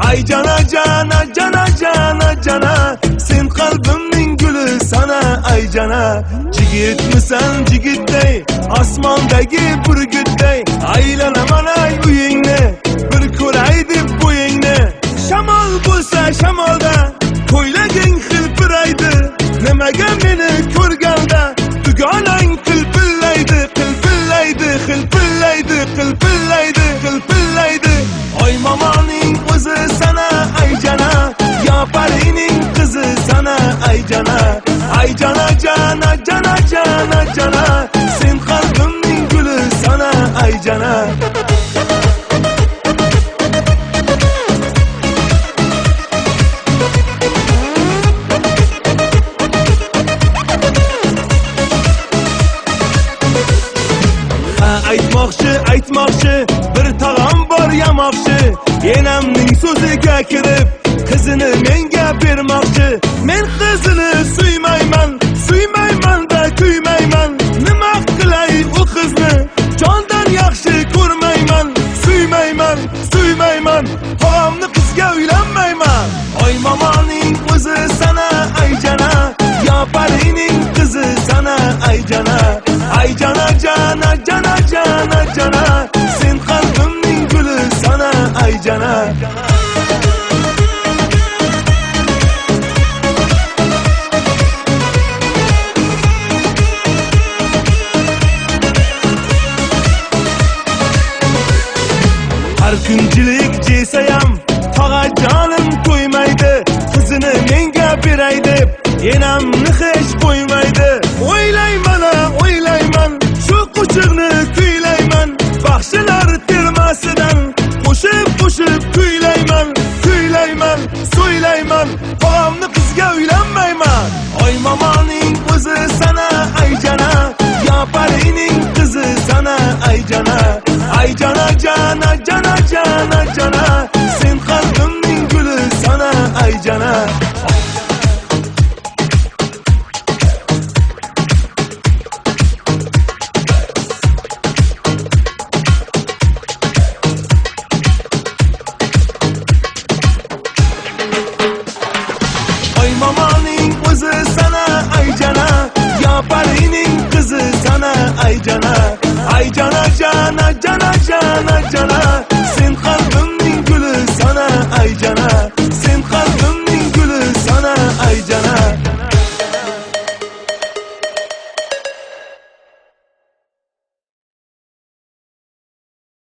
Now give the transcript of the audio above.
ay cana cana sen qalbimning guli sana ay cana jigitmisan jigitday osmondagi burgutday aylanaman ay uyingni bir ko'ray deb bo'yingni shamol bo'lsa shamolda ko'ylaging hilpiraydi nimaga meni ko'rganda dugonang qilpillaydi oy momoning o'zi sana ay jana yo parining qizi sana ay jana jana sen qalbimning guli sana ay jana aytmoqchi bir tog'am bor yamoqchi enamning so'ziga kirib qizini menga bermoqchi men qizini suymayman-da kuymayman nima qilay u qizni jondan yaxshi ko'rmayman suymayman tog'amni qizga uylanmayman oy momoning o'zi sana ay jana yo parining qizi sana ay jana jana sen qalbimning guli sana ay jana har kunchilik jesayam tog'a jonim to'ymaydi qizini menga beray deb enamni hech qo'ymaydi o'ylayman shu qo'shiqni kuylayman baxshilar termasidan qo'shib kuylayman so'ylayman tog'amni qizga uylanmayman oy momoning o'zi sana ay jana yo parining qizi sana ay jana jana sen qalbimning guli sana ay jana momoning o'zi sana ay jana yo parining qizi sana ay jana jana